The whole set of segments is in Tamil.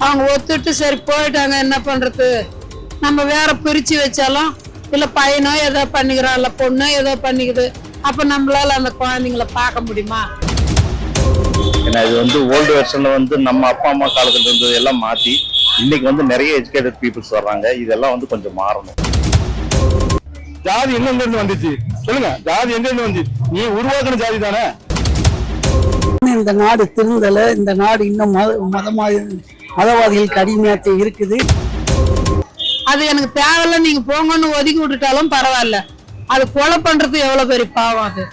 அவங்க ஒத்துட்டு சரி போயிட்டாங்க, என்ன பண்றது? நம்ம வேற பிரிச்சு வச்சாலும் இல்ல பையனோ ஏதோ பண்ணிக்கிறான், இல்ல பொண்ணோ ஏதோ பண்ணிக்குது. அப்ப நம்மளால அந்த குழந்தைங்கள பார்க்க முடியுமா? ஏன்னா இது ஓல்டு வெர்ஷன்ல நம்ம அப்பா அம்மா காலத்துல இருந்தது எல்லாம் மாத்தி இன்னைக்கு நிறைய எஜுகேட்டட் பீப்புள்ஸ் வர்றாங்க. இதெல்லாம் கொஞ்சம் மாறணும். ஜாதி எங்க இருந்து வந்துச்சு சொல்லுங்க? ஜாதி எங்க இருந்து வந்துச்சு? நீ உருவாக்குன ஜாதி தானே. இந்த நாடு திருந்தல. இந்த நாடு இன்னும் மதவாதிகளுக்கு அடிமையாத்த இருக்குது. அது எனக்கு தேவையில்ல, நீங்க போங்கன்னு ஒதுக்கி விட்டுட்டாலும் பரவாயில்ல. அது கொலை பண்றது எவ்வளவு பெரிய பாவம். அது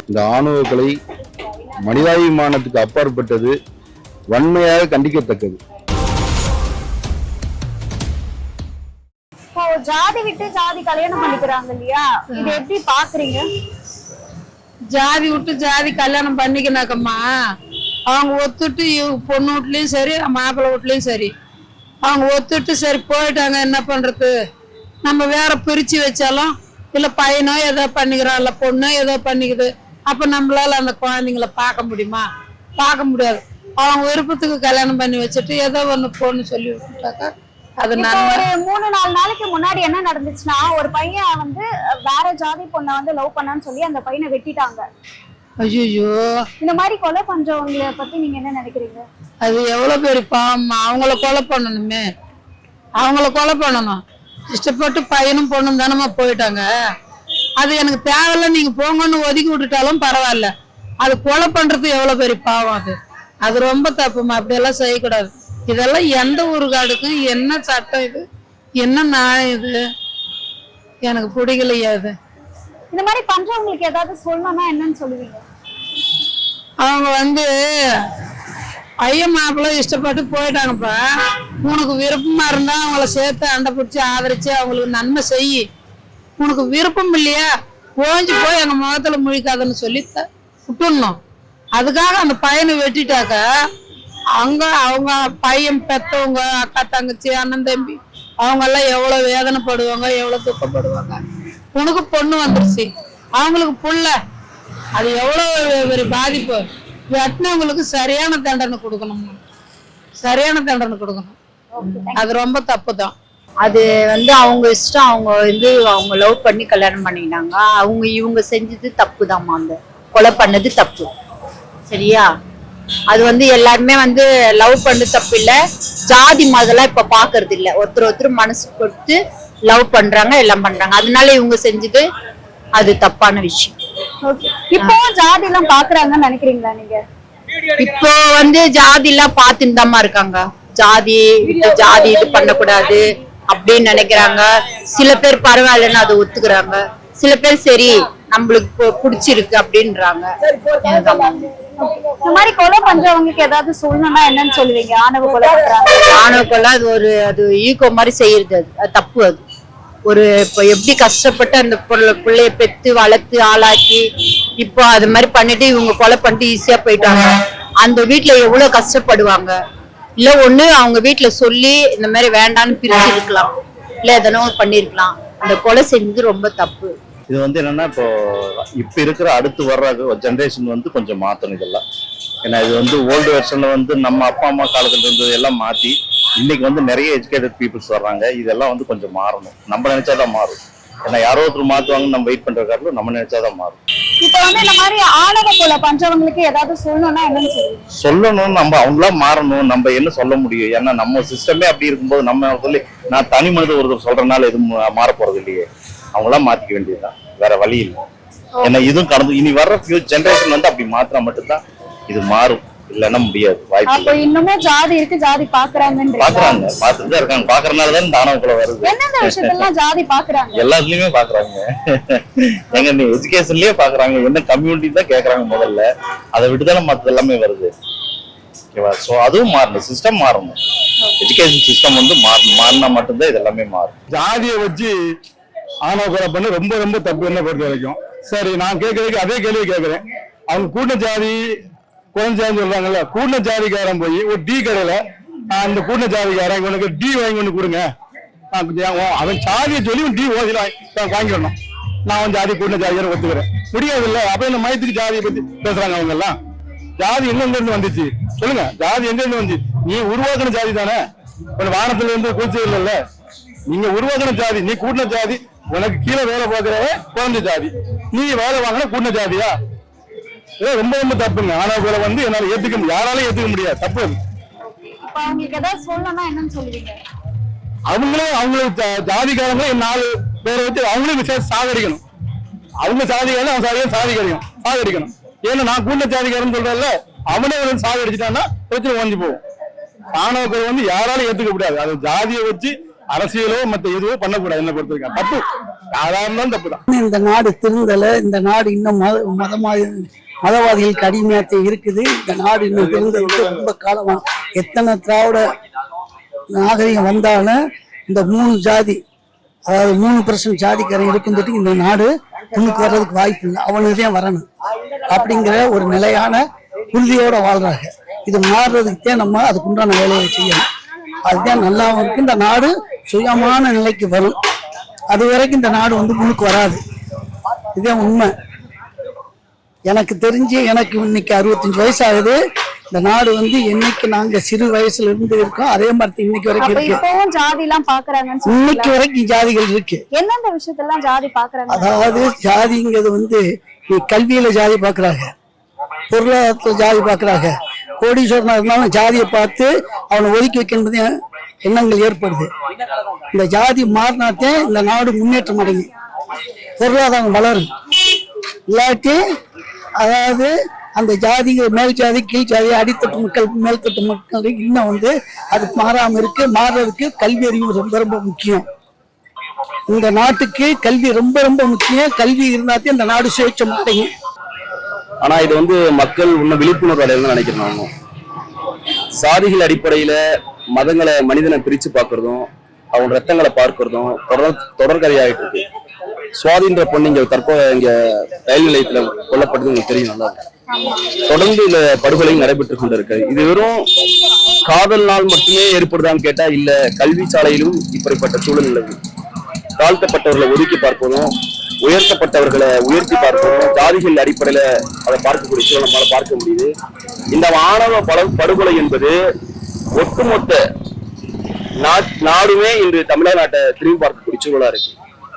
இந்த ஆணவ கொலை மனிதாபிமானத்துக்கு அப்பாற்பட்டது, வன்மையாக கண்டிக்கத்தக்கது. இப்போ ஜாதி விட்டு ஜாதி கல்யாணம் பண்ணிக்கிறாங்க இல்லையா, இது எப்படி பாக்குறீங்க? ஜாதி விட்டு ஜாதி கல்யாணம் பண்ணிக்கினாக்கம்மா, அவங்க ஒத்துட்டு பொண்ணு வீட்லயும் சரி மாப்பிள்ளை வீட்லயும் சரி அவங்க ஒத்துட்டு சரி போயிட்டாங்க, என்ன பண்றது? நம்ம வேற பிரிச்சு வச்சாலும் இல்ல பையனோ ஏதோ பண்ணிக்கிறான், இல்ல பொண்ணோ ஏதோ பண்ணிக்குது. அப்ப நம்மளால அந்த குழந்தைங்கள பார்க்க முடியுமா? பார்க்க முடியாது. அவங்க விருப்பத்துக்கு கல்யாணம் பண்ணி வச்சுட்டு ஏதோ ஒண்ணு பொண்ணு சொல்லி விட்டுட்டாக்கா அது ஒரு 3-4 நாளைக்கு முன்னாடி என்ன நடந்துச்சுன்னா, ஒரு பையன் வேற ஜாதி பொண்ணை லவ் பண்ணான்னு சொல்லி அந்த பையனை வெட்டிட்டாங்க. ஐயோ, இந்த மாதிரி கொலை பண்றவங்களை பத்தி நீங்க என்ன நினைக்கிறீங்க? அது எவ்வளவு பெரிய பாவம். அவங்கள கொலை பண்ணணுமே, அவங்கள கொலை பண்ணணும். இஷ்டப்பட்டு பையனும் பொண்ணும் தானமா போயிட்டாங்க. அது எனக்கு தேவையில்ல, நீங்க போங்கன்னு ஒதுக்கி விட்டுட்டாலும் பரவாயில்ல. அது கொலை பண்றது எவ்வளவு பெரிய பாவம். அது ரொம்ப தப்புமா. அப்படியெல்லாம் செய்யக்கூடாது. இதெல்லாம் எந்த ஊருக்காடுக்கும் என்ன சட்டம் இது? என்ன நியாயம் இது? எனக்கு பிடிக்கலையா இது? இந்த மாதிரி பண்றவங்களுக்கு ஏதாவது சொல்லணும்னா என்னன்னு சொல்லுவீங்க? அவங்க பையன் மாப்பிள்ளை இஷ்டப்பட்டு போயிட்டாங்கப்பா. உனக்கு விருப்பமா இருந்தா அவங்கள சேர்த்து அண்டை பிடிச்சி ஆதரிச்சு அவங்களுக்கு நன்மை செய்யி. உனக்கு விருப்பம் இல்லையா, போஞ்சு போய் எங்க முகத்துல முழிக்காதுன்னு சொல்லி விட்டுடணும். அதுக்காக அந்த பையனை வெட்டிட்டாக்க அங்க அவங்க பையன் பெத்தவங்க, அக்கா தங்கச்சி அண்ணன் தம்பி அவங்க எல்லாம் எவ்வளவு வேதனைப்படுவாங்க, எவ்வளவு துக்கப்படுவாங்க. உனக்கு பொண்ணு வந்துருச்சு, அவங்களுக்கு புள்ள, அது எவ்வளவு பெரிய பாதிப்பு. வெட்டினவங்களுக்கு சரியான தண்டனை கொடுக்கணும், சரியான தண்டனை கொடுக்கணும். அது ரொம்ப தப்பு தான். அது அவங்க இஷ்டம். அவங்க அவங்க லவ் பண்ணி கல்யாணம் பண்ணிக்கினாங்க. இவங்க செஞ்சது தப்பு தான்மா. அந்த கொலை பண்ணது தப்பு, சரியா? அது எல்லாருமே லவ் பண்ணது தப்பு இல்ல. ஜாதி மதெல்லாம் இப்ப பாக்குறது இல்ல. ஒருத்தர் மனசு கொடுத்து லவ் பண்றாங்க, எல்லாம் பண்றாங்க. அதனால இவங்க செஞ்சது அது தப்பான விஷயம். இப்போ ஜாதி எல்லாம் பாக்குறாங்கன்னு நினைக்கிறீங்களா நீங்க? இப்போ ஜாதி எல்லாம் பாத்துன்னு தான்மா இருக்காங்க. ஜாதி இது பண்ணக்கூடாது அப்படின்னு நினைக்கிறாங்க. சில பேர் பரவாயில்லன்னு அதை ஒத்துக்கிறாங்க. சில பேர் சரி நம்மளுக்கு பிடிச்சிருக்கு அப்படின்றாங்க. இந்த மாதிரி கொலை பண்றவங்களுக்கு ஏதாவது சொல்லணும்னா என்னன்னு சொல்லுவீங்க? ஆணவ கொலை பண்றாங்க. ஆணவ கொலை அது ஈகோ மாதிரி செய்யறது. அது தப்பு. அது இப்போ எப்படி கஷ்டப்பட்டு அந்த பிள்ளைய பெத்து வளர்த்து ஆளாக்கி இப்போ அது மாதிரி பண்ணிட்டு இவங்க கொலை பண்ணிட்டு ஈஸியா போயிட்டாங்க. அந்த வீட்டுல எவ்வளவு கஷ்டப்படுவாங்க. இல்ல ஒண்ணு அவங்க வீட்டுல சொல்லி இந்த மாதிரி வேண்டான்னு பிரிச்சு இருக்கலாம், இல்ல எதனோ பண்ணிருக்கலாம். அந்த கொலை செஞ்சது ரொம்ப தப்பு. இது என்னன்னா இப்ப இருக்கிற அடுத்து வர்ற ஜெனரேஷன் கொஞ்சம் மாத்தணும் இதெல்லாம். ஏன்னா இது ஓல்டு வெர்ஷன்ல நம்ம அப்பா அம்மா காலத்துல இருந்தது எல்லாம் மாத்தி இன்னைக்கு நிறைய எஜுகேட்டட் பீப்புள்ஸ் வர்றாங்க. இதெல்லாம் கொஞ்சம் மாறணும். நம்ம நினைச்சாதான் மாறும். ஏன்னா யாரோ ஒருத்தர் மாத்துவாங்க, நம்ம வெயிட் பண்ற காரணம் நம்ம நினைச்சாதான் மாறும். இப்ப இந்த மாதிரி ஆணவ கொலை பண்றவங்களுக்கு ஏதாவது சொல்லணும்னா என்னன்னு சொல்லணும்? நம்ம அவங்களா மாறணும். நம்ம என்ன சொல்ல முடியும்? ஏன்னா நம்ம சிஸ்டமே அப்படி இருக்கும்போது நம்ம சொல்லி நான் தனி மனித ஒருத்தர் சொல்றதுனால எதுவும் மாற போறது இல்லையே. அவங்களாம் மாத்திக்க வேண்டியதுதான், வேற வழி இல்லை. ஏன்னா இதுவும் கடந்து இனி வர்ற ஜெனரேஷன் அப்படி மாத்தினா மட்டும்தான் இது மாறும். இல்லன்னா முடியாது, வாய்ப்பு. இன்னுமே ஜாதி இருக்கு, ஜாதி பாக்குறாங்க, பாத்துதான் இருக்காங்க. பாக்குறதுனாலதான் இந்த ஆணவ கொலை வருது. என்னென்ன விஷயத்தெல்லாம் ஜாதி பாக்குறாங்க? எல்லாத்துலயுமே பாக்குறாங்க. எங்க எஜுகேஷன்லயே பாக்குறாங்க. என்ன கம்யூனிட்டி தான் கேக்குறாங்க முதல்ல. அதை விட்டுதானே மத்த எல்லாமே வருது. ஓகேவா? சோ அதுவும் மாறணும், சிஸ்டம் மாறணும். எஜுகேஷன் சிஸ்டம் மாறினா மட்டும்தான் இது எல்லாமே மாறும். ஜாதியை வச்சு ஆணவ கொலை பண்ண ரொம்ப ரொம்ப தப்பு என்ன பொறுத்த வரைக்கும். சரி, நான் கேட்கறதுக்கு அதே கேள்வி கேட்கிறேன். அவங்க கூட்ட ஜாதி குறைஞ்ச ஜாதி சொல்றாங்கல்ல, கூட்ட ஜாதிக்காரன் போய் ஒரு டீ கடையில அந்த கூட்ட ஜாதிக்காரன் இவனுக்கு டீ வாங்கி கொண்டு கொடுங்க, அவன் ஜாதியை சொல்லி டீ வாங்கிடணும். நான் ஜாதி கூட்ட ஜாதியை ஒத்துக்கிறேன். முடியாது இல்ல. அப்ப இந்த மயத்துக்கு ஜாதியை பத்தி பேசுறாங்க அவங்க எல்லாம். ஜாதி எங்க இருந்து வந்துச்சு சொல்லுங்க? ஜாதி எங்க இருந்து வந்துச்சு? நீ உருவாக்கின ஜாதி தானே, வானத்துல இருந்து குளிச்சது இல்லைல்ல, நீங்க உருவாக்கின ஜாதி, நீ கூட்டின ஜாதி, உனக்கு கீழே வேலை பார்க்கிறவ குறைஞ்ச ஜாதி, நீ வேலை வாங்கின கூட்டின ஜாதியா? ரொம்ப ரொம்ப தப்புங்க. ஆணவ கொலை வந்து என்னால யாராலையும் ஏத்துக்க முடியாது, தப்பு அது. அவங்களுக்கு ஏதாவது சொல்லணும்னா என்னன்னு சொல்லுவீங்க? அவங்களுக்கு ஜாதிக்காரங்களே 4 பேரை வச்சு அவங்களே விசேஷம் சாகடிக்கணும். அவங்க சாதிக்காரன் அவன் சாகடிக்கணும். ஏன்னா நான் கூட்ட ஜாதிக்காரன் சொல்றேன்ல, அவனே சாகடிச்சுட்டான்னா பிரச்சனை ஓஞ்சி போகும். ஆணவ கொலை வந்து யாராலும் ஏத்துக்க கூடாது. அது ஜாதியை வச்சு அரசியலோ மற்ற எதுவோ பண்ணக்கூடாது. என்ன பொறுத்திருக்காங்க தப்பு, யாராலும் தப்பு தான். இந்த நாடு திருந்தல, இந்த நாடு இன்னும் மதவாதிகளுக்கு அடிமையாத்தே இருக்குது. இந்த நாடு இன்னும் திருந்ததுக்கு ரொம்ப காலமா, எத்தனை திராவிட நாகரிகம் வந்தாலும் இந்த 3 ஜாதி, அதாவது 3% ஜாதிக்காரன் இருக்கும்போது இந்த நாடு முன்னுக்கு வர்றதுக்கு வாய்ப்பு இல்லை. அவனுக்கு தான் வரணும் அப்படிங்கிற ஒரு நிலையான உறுதியோட வாழ்றாங்க. இது மாறுறதுக்கு நம்ம அதுக்குண்டான வேலையை செய்யணும். அதுதான் நல்லாவும் இருக்கு. இந்த நாடு சுயமான நிலைக்கு வரும். அது வரைக்கும் இந்த நாடு வந்து முன்னுக்கு வராது. இதுதான் உண்மை. எனக்கு தெரிஞ்சு எனக்கு இன்னைக்கு 65 வயசு ஆகுது. இந்த நாடு வந்து என்னைக்கு நாங்க சிறு வயசுல இருந்து இருக்கோம் அதே மாதிரி இன்னைக்கு வரைக்கும் இருக்கு. இப்பவும் ஜாதி எல்லாம் பாக்குறாங்கன்னு இன்னைக்கு வரைக்கும் ஜாதிகள் இருக்கு. எந்தெந்த விஷயத்தெல்லாம் ஜாதி பாக்குறாங்க? அதாவது ஜாதிங்கிறது வந்து கல்வியில ஜாதி பாக்குறாங்க, பொருளாதாரத்துல ஜாதி பாக்குறாங்க. கோடீஸ்வரனா இருந்தாலும் ஜாதியை பார்த்து அவனை ஒதுக்கி வைக்கின்றது எண்ணங்கள் ஏற்படுது. இந்த ஜாதி மாறினாத்தே இந்த நாடு முன்னேற்றம் அடையும், பொருளாதாரம் வளரும். இல்லாட்டி அதாவது அந்த ஜாதிங்கிற மேல் ஜாதி கீழ் ஜாதி அடித்தட்டு மக்கள் மேல்தட்டு மக்கள் இன்னும் வந்து அது மாறாம இருக்கு. மாறுறதுக்கு கல்வி அறிவு ரொம்ப ரொம்ப முக்கியம். இந்த நாட்டுக்கு கல்வி ரொம்ப ரொம்ப முக்கியம். கல்வி இருந்தாத்தே இந்த நாடு சுயேட்சம் அடையும். ஆனா இது வந்து மக்கள் இன்னும் விழிப்புணர்வு அடையணும்னு நினைக்கிறாங்க. சாதிகள் அடிப்படையில மதங்களை மனிதனை பிரிச்சு பார்க்கறதும் அவங்க ரத்தங்களை பார்க்கறதும் தொடர்கதையாயிட்டு இருக்கு. சுவாதின்ற பொண்ணு இங்க இங்க ரயில் நிலையத்துல கொல்லப்பட்டது உங்களுக்கு தெரியும் நல்லா. தொடர்ந்து இந்த படுகொலை நடைபெற்று கொண்டு இருக்கு. இது வெறும் காதல்னால் மட்டுமே ஏற்படுதான்னு கேட்டா இல்ல, கல்வி சாலையிலும் இப்படிப்பட்ட சூழல் உள்ளது. தாழ்த்தப்பட்டவர்களை ஒதுக்கி பார்ப்பதும் உயர்த்தப்பட்டவர்களை உயர்த்தி பார்ப்பதும் ஜாதிகள் அடிப்படையில அதை பார்க்கக்கூடிய சூழல் நம்மளால பார்க்க முடியுது. இந்த ஆணவ படுகொலை என்பது ஒட்டுமொத்த நாடுமே இன்று தமிழ்நாட்டை திரும்பி பார்க்கக்கூடிய சூழலா இருக்கு.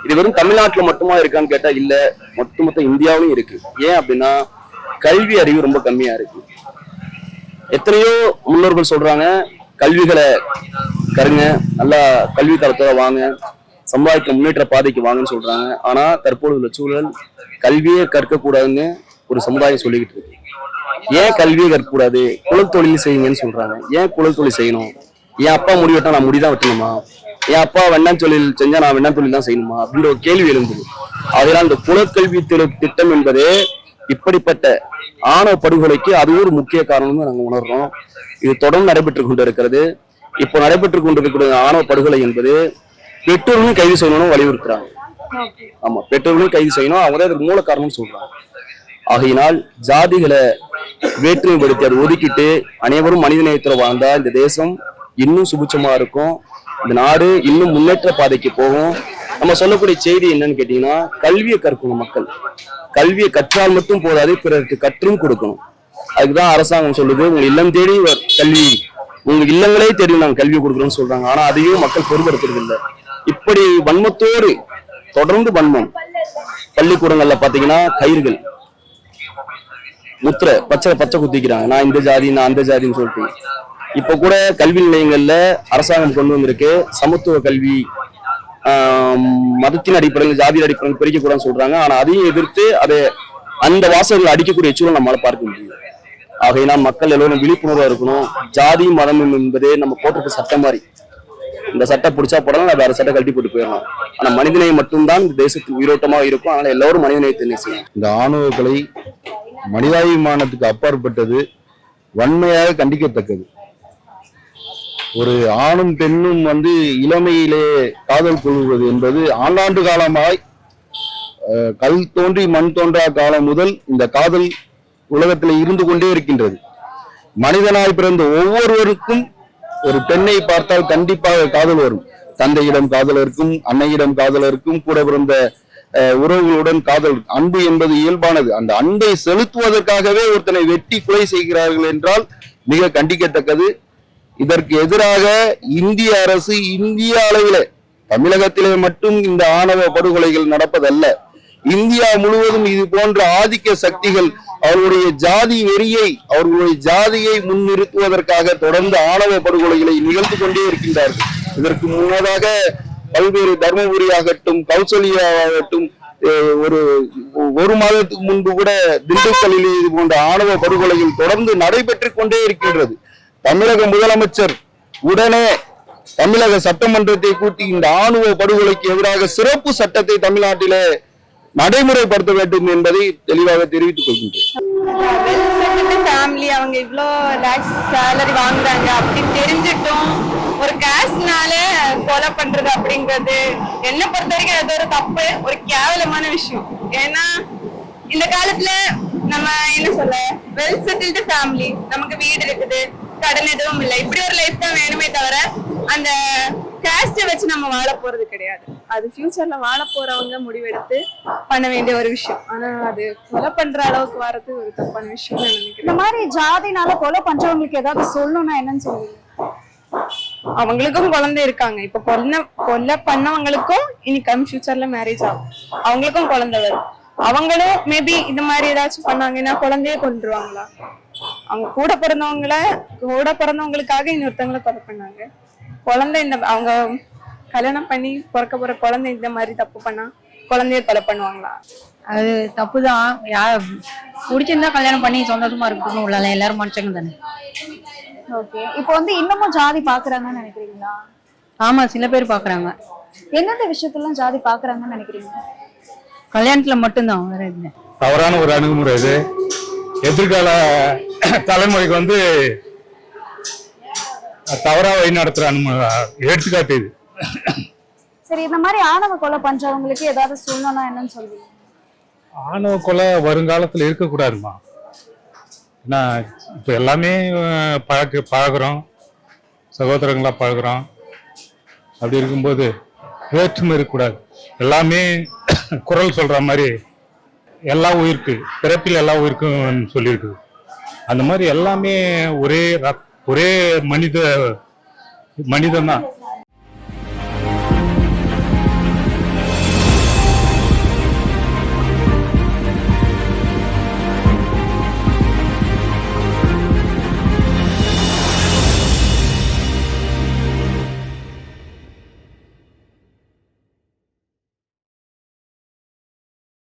இது வெறும் தமிழ்நாட்டுல மட்டுமா இருக்கான்னு கேட்டா இல்ல, ஒட்டுமொத்த இந்தியாவிலும் இருக்கு. ஏன் அப்படின்னா கல்வி அறிவு ரொம்ப கம்மியா இருக்கு. எத்தனையோ முன்னோர்கள் சொல்றாங்க கல்விகளை கருங்க, நல்லா கல்வி தரத்தோட வாங்க, சமுதாயத்தை முன்னேற்ற பாதைக்கு வாங்கன்னு சொல்றாங்க. ஆனா தற்போது உள்ள சூழல் கல்வியே கற்கக்கூடாதுன்னு ஒரு சமுதாயம் சொல்லிக்கிட்டு இருக்கு. ஏன் கல்வியை கற்கக்கூடாது, குலத் தொழில் செய்யுங்கன்னு சொல்றாங்க. ஏன் குலத் தொழில் செய்யணும்? என் அப்பா முடி வெட்டா நான் முடிதான் வெட்டணுமா? என் அப்பா வெண்ணான் தொழில் செஞ்சா நான் வெண்ணான் தொழில் தான் செய்யணுமா அப்படின்ற ஒரு கேள்வி எழுந்தது. அதனால் இந்த குலக்கல்வி திட்டம் என்பது இப்படிப்பட்ட ஆணவ படுகொலைக்கு அது ஒரு முக்கிய காரணம்னு நாங்க உணர்றோம். இது தொடர்ந்து நடைபெற்று கொண்டு இருக்கிறது. இப்போ நடைபெற்று கொண்டிருக்கிற ஆணவ படுகொலை என்பது பெற்றோர்களும் கைது செய்யணும்னு வலியுறுத்துறாங்க. ஆமா, பெற்றோர்களும் கைது செய்யணும், அவங்க தான் இதுக்கு மூல காரணம்னு சொல்றாங்க. ஆகையினால் ஜாதிகளை வேற்றுமைப்படுத்தி அதை ஒதுக்கிட்டு அனைவரும் மனித நேயத்தில் வாழ்ந்தா இந்த தேசம் இன்னும் சுபிட்சமா இருக்கும். இந்த நாடு இன்னும் முன்னேற்ற பாதைக்கு போகும். நம்ம சொல்லக்கூடிய செய்தி என்னன்னு கேட்டீங்கன்னா கல்வியை கற்கணும். மக்கள் கல்வியை கற்றால் மட்டும் போதாது, பிறருக்கு கற்றும் கொடுக்கணும். அதுக்குதான் அரசாங்கம் சொல்லுது உங்க இல்லம் தேடி கல்வி, உங்க இல்லங்களே தேடி நாங்க கல்வி கொடுக்குறோம்னு சொல்றாங்க. ஆனா அதையும் மக்கள் பொருட்படுத்துறது இல்லை. இப்படி வன்மத்தோடு தொடர்ந்து வன்மம். பள்ளிக்கூடங்கள்ல பாத்தீங்கன்னா கயிறுகள், முத்திரை பச்சை குத்திக்கிறாங்க, நான் இந்த ஜாதி நான் அந்த ஜாதின்னு சொல்லிட்டு. இப்ப கூட கல்வி நிலையங்கள்ல அரசாங்கம் கொண்டு வந்திருக்கு சமத்துவ கல்வி, மதத்தின் அடிப்படையில் ஜாதியின் அடிப்படையில் பிரிக்க கூடாதுன்னு சொல்றாங்க. ஆனா அதையும் எதிர்த்து அதை அந்த வாசகங்களை அடிக்கக்கூடிய சூழல் நம்மளால பார்க்க முடியும். ஆகையினால் மக்கள் எல்லோரும் விழிப்புணர்வா இருக்கணும். ஜாதி மதம் என்பது நம்ம போட்டிருக்க சட்டம் மாதிரி. இந்த சட்டை பிடிச்சா போடலாம், நான் வேற சட்டை கழட்டி போட்டு போயிடலாம். ஆனா மனிதநேயம் மட்டும்தான் இந்த தேசத்தில் உயிரோட்டமாக இருக்கும். அதனால எல்லாரும் மனிதநேயத்தை நேசிக்கணும். இந்த ஆணவ கொலை மனிதாபிமானத்துக்கு அப்பாற்பட்டது, வன்மையாக கண்டிக்கத்தக்கது. ஒரு ஆணும் பெண்ணும் வந்து இளமையிலே காதல் கொள்வது என்பது ஆண்டாண்டு காலமாய் கல் தோன்றி மண் தோன்றா காலம் முதல் இந்த காதல் உலகத்தில் இருந்து கொண்டே இருக்கின்றது. மனிதனாய் பிறந்த ஒவ்வொருவருக்கும் ஒரு பெண்ணை பார்த்தால் கண்டிப்பாக காதல் வரும். தந்தையிடம் காதல் இருக்கும், அன்னையிடம் காதல் இருக்கும், கூட பிறந்த உறவுகளுடன் காதல். அன்பு என்பது இயல்பானது. அந்த அன்பை செலுத்துவதற்காகவே ஒருத்தனை வெட்டி கொலை செய்கிறார்கள் என்றால் மிக கண்டிக்கத்தக்கது. இதற்கு எதிராக இந்திய அரசு இந்திய அளவிலே, தமிழகத்திலே மட்டும் இந்த ஆணவ படுகொலைகள் நடப்பதல்ல, இந்தியா முழுவதும் இது போன்ற ஆதிக்க சக்திகள் அவர்களுடைய ஜாதி வெறியை, அவர்களுடைய ஜாதியை முன்னிறுத்துவதற்காக தொடர்ந்து ஆணவ படுகொலைகளை நிகழ்த்து கொண்டே இருக்கின்றார்கள். இதற்கு முன்னதாக பல்வேறு தர்மபுரி ஆகட்டும், கௌசல்யா ஆகட்டும், ஒரு மாதத்துக்கு முன்பு கூட திண்டுக்கல்லில் இது போன்ற ஆணவ படுகொலைகள் தொடர்ந்து நடைபெற்றுக் கொண்டே இருக்கின்றது. தமிழக முதலமைச்சர் உடனே தமிழக சட்டமன்றத்தை கூட்டி இந்த ஆணவ படுகொலைக்கு எதிராக சிறப்பு சட்டத்தை தமிழ்நாட்டிலே நடைமுறைப்படுத்த வேண்டும் என்பதை தெளிவாக தெரிவித்துக் கொள்கின்றேன். ஃபேமிலி அவங்க இவ்வளோ லேக்ஸ் சேலரி வாங்குறாங்க அப்படின்னு தெரிஞ்சிட்டும் ஒரு கேஸ்ட்னால கொலை பண்றது அப்படிங்கிறது என்ன பொறுத்த வரைக்கும் அது ஒரு தப்பு, ஒரு கேவலமான விஷயம். ஏன்னா இந்த காலத்துல நம்ம என்ன சொல்ல, வெல் செட்டில்டு ஃபேமிலி, நமக்கு வீடு இருக்குது, கடன் எதுவும் இல்லை, இப்படி ஒரு லைஃப் தான் வேணுமே தவிர அந்த கேஸ்டை வச்சு நம்ம வாழ போறது கிடையாது. அது ஃபியூச்சர்ல வாழ போறவங்க முடிவெடுத்து பண்ண வேண்டிய ஒரு விஷயம். ஆனா அது கொலை பண்ற அளவுக்கு வர்றது ஒரு தப்பான விஷயம் நினைக்கிறேன். இந்த மாதிரி ஜாதினால கொலை பண்றவங்களுக்கு ஏதாவது சொல்லணும்னா என்னன்னு சொல்லுவீங்க? அவங்களுக்கும் குழந்தை இருக்காங்க. இப்ப கொலை பண்ணவங்களுக்கும் இனி ஃபியூச்சர்ல மேரேஜ் ஆகும், அவங்களுக்கும் குழந்தை வரும். அவங்களும் மேபி இந்த மாதிரி ஏதாச்சும் பண்ணாங்கன்னா குழந்தைய கொண்டுருவாங்களா? அவங்க கூட பிறந்தவங்களுக்காக இன்னொருத்தவங்களை கொலை பண்ணாங்க. குழந்தை அவங்க கல்யாணம் பண்ணி பிறக்க போற குழந்தை இந்த மாதிரி தப்பு பண்ணா குழந்தைய கொலை பண்ணுவாங்களா? அது தப்பு தான். பிடிச்சிருந்தா கல்யாணம் பண்ணி சந்தோஷமா இருக்கணும் உள்ளல, எல்லாரும் மனுஷங்க தானே. ஓகே, இப்போ வந்து இன்னமும் ஜாதி பாக்குறாங்கன்னு நினைக்கிறீங்களா? ஆமா, சில பேர் பாக்குறாங்க. எந்தெந்த விஷயத்தெல்லாம் ஜாதி பாக்குறாங்கன்னு நினைக்கிறீங்க? கல்யாணத்துல மட்டும்தான், வேற இல்லை. தவறான ஒரு அணுகுமுறை இது. எதிர்கால தலைமுறைக்கு வந்து தவறா வழி நடத்துற எடுத்துக்காட்டு இது. சரி, இந்த மாதிரி ஆணவ கொலை பண்றவங்களுக்கு ஏதாவது சொல்லணும்னா என்னன்னு சொல்லுவீங்க? ஆணவ கொலை வருங்காலத்துல இருக்கக்கூடாதுமா. ஏன்னா இப்ப எல்லாமே பழகுறோம், சகோதரங்களா பழகுறோம். அப்படி இருக்கும்போது வேற்றுமை இருக்கக்கூடாது. எல்லாமே குரல் சொல்ற மாதிரி எல்லா உயிருக்கு, பிறப்பில் எல்லா உயிருக்கும் சொல்லியிருக்கு. அந்த மாதிரி எல்லாமே ஒரே மனிதன் தான்.